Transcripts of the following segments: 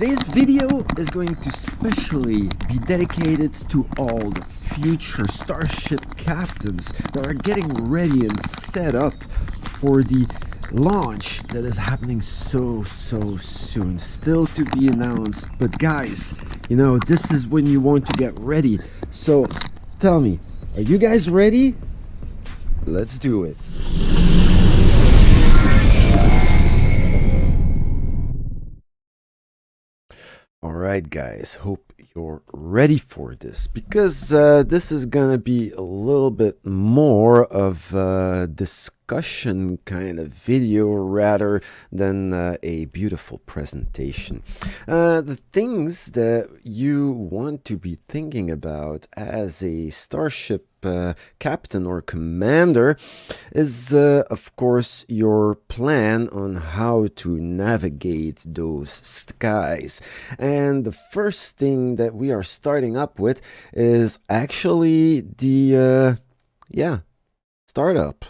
Today's video is going to specially be dedicated to all the future Starship captains that are getting ready and set up for the launch that is happening so soon, still to be announced. But guys, you know, this is when you want to get ready. So tell me, are you guys ready? Let's do it. Alright guys, hope you're ready for this, because this is gonna be a little bit more of a discussion kind of video rather than a beautiful presentation. The things that you want to be thinking about as a Starship captain or commander is of course your plan on how to navigate those skies. And the first thing that we are starting up with is actually the startup.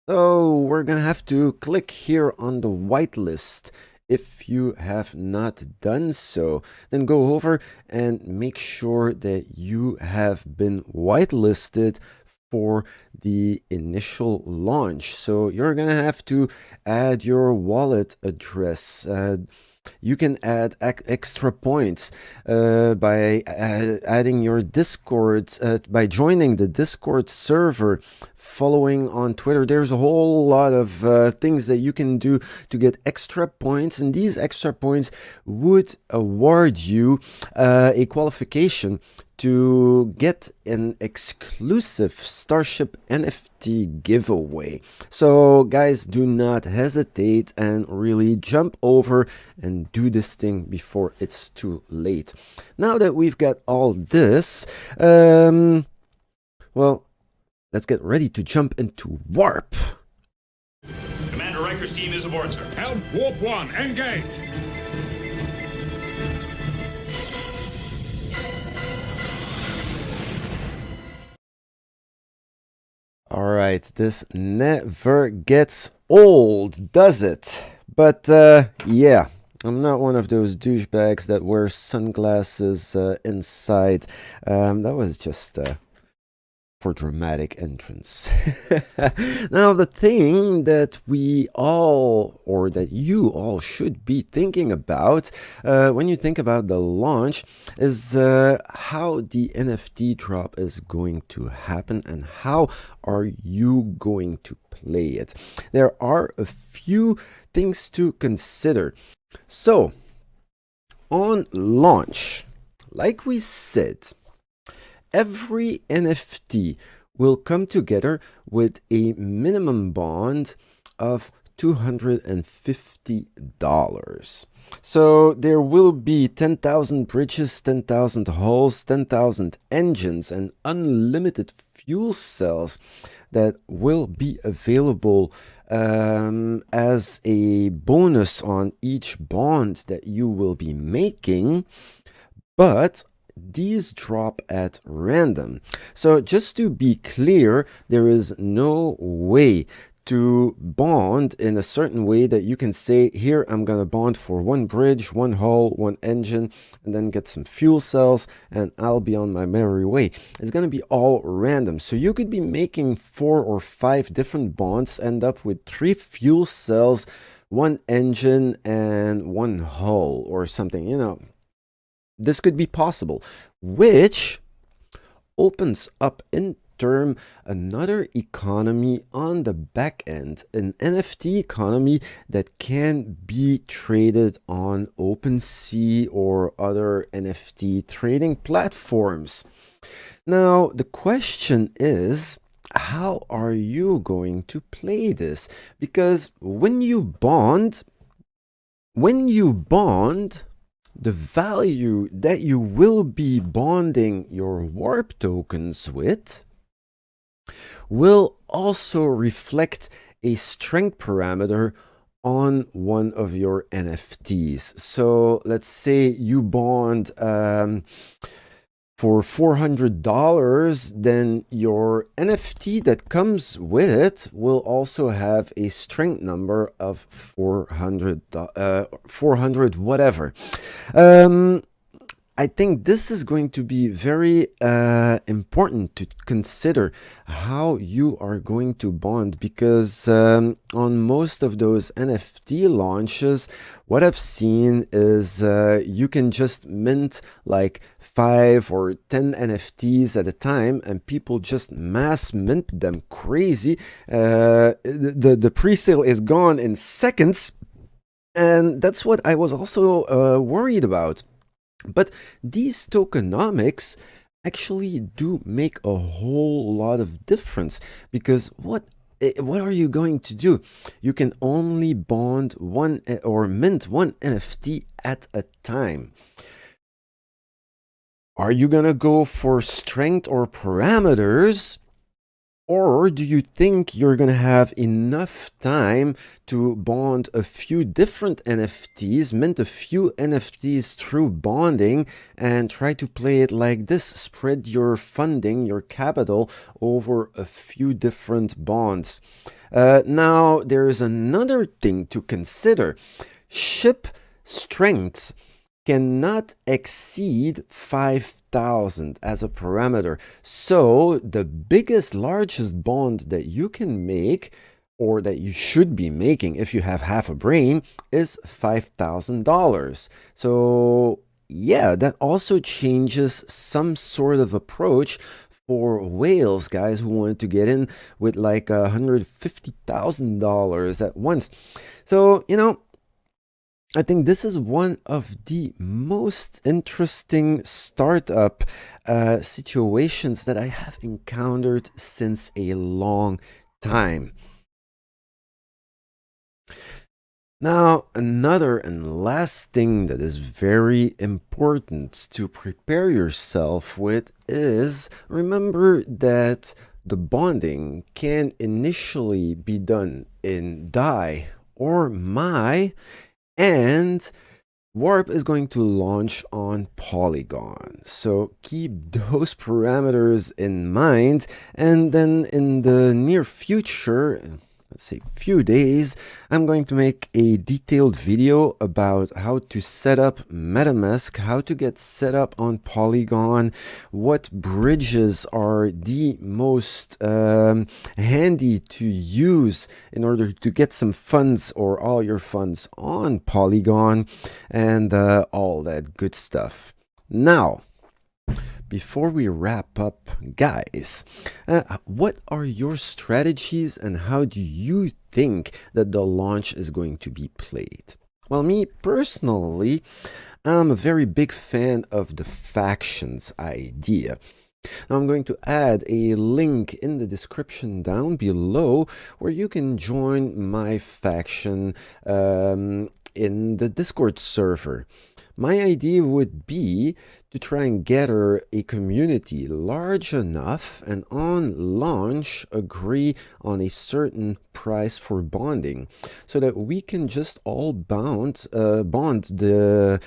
So we're gonna have to click here on the whitelist. If you have not done so, then go over and make sure that you have been whitelisted for the initial launch. So you're gonna have to add your wallet address. You can add extra points by adding your Discord, by joining the Discord server, following on Twitter. There's a whole lot of things that you can do to get extra points, and these extra points would award you a qualification to get an exclusive Starship NFT giveaway. So guys, do not hesitate and really jump over and do this thing before it's too late. Now that we've got all this, well, let's get ready to jump into Warp. Commander Riker's team is aboard, sir. Helm, Warp 1, engage! All right, this never gets old, does it? But yeah, I'm not one of those douchebags that wears sunglasses inside. That was just for dramatic entrance. Now, the thing that we all, or that you all should be thinking about when you think about the launch is how the NFT drop is going to happen and how are you going to play it. There are a few things to consider. So, on launch, like we said, every NFT will come together with a minimum bond of $250. So there will be 10,000 bridges, 10,000 hulls, 10,000 engines, and unlimited fuel cells that will be available as a bonus on each bond that you will be making. But these drop at random. So just to be clear, there is no way to bond in a certain way that you can say, here I'm gonna bond for one bridge, one hull, one engine, and then get some fuel cells and I'll be on my merry way. It's gonna be all random. So you could be making 4 or 5 different bonds, end up with 3 fuel cells, 1 engine, and 1 hull or something, you know. This could be possible, which opens up in turn another economy on the back end, an NFT economy that can be traded on OpenSea or other NFT trading platforms. Now, the question is, how are you going to play this? Because when you bond, the value that you will be bonding your warp tokens with will also reflect a strength parameter on one of your NFTs. So let's say you bond for $400, then your NFT that comes with it will also have a strength number of 400 whatever. I think this is going to be very important to consider how you are going to bond, because on most of those NFT launches, what I've seen is you can just mint like 5 or 10 NFTs at a time, and people just mass mint them crazy. The pre-sale is gone in seconds, and that's what I was also worried about. But these tokenomics actually do make a whole lot of difference, because what are you going to do? You can only bond one or mint one NFT at a time. Are you gonna go for strength or parameters? Or do you think you're going to have enough time to bond a few different NFTs, mint a few NFTs through bonding, and try to play it like this? Spread your funding, your capital, over a few different bonds. Now, there's another thing to consider. Ship strengths cannot exceed 5,000 as a parameter. So the biggest, largest bond that you can make, or that you should be making if you have half a brain, is $5,000. So yeah, that also changes some sort of approach for whales, guys who want to get in with like $150,000 at once. So, you know, I think this is one of the most interesting startup situations that I have encountered since a long time. Now, another and last thing that is very important to prepare yourself with is, remember that the bonding can initially be done in DAI or MAI, and Warp is going to launch on Polygon. So keep those parameters in mind, and then in the near future, let's say few days, I'm going to make a detailed video about how to set up MetaMask, how to get set up on Polygon, what bridges are the most handy to use in order to get some funds or all your funds on Polygon, and all that good stuff. Now, before we wrap up, guys, what are your strategies and how do you think that the launch is going to be played? Well, me personally, I'm a very big fan of the factions idea. Now, I'm going to add a link in the description down below where you can join my faction in the Discord server. My idea would be to try and gather a community large enough and on launch agree on a certain price for bonding, so that we can just all bond the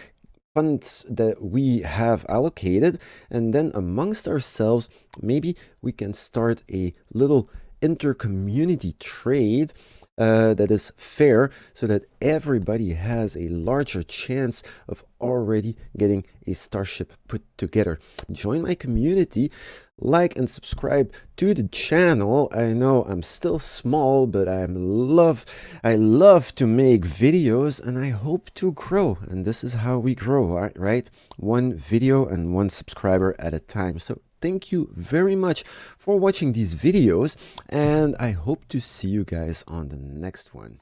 funds that we have allocated, and then amongst ourselves maybe we can start a little inter-community trade that is fair, so that everybody has a larger chance of already getting a starship put together. Join my community, like and subscribe to the channel. I know I'm still small, but I love to make videos, and I hope to grow, and this is how we grow, right? One video and one subscriber at a time. So thank you very much for watching these videos, and I hope to see you guys on the next one.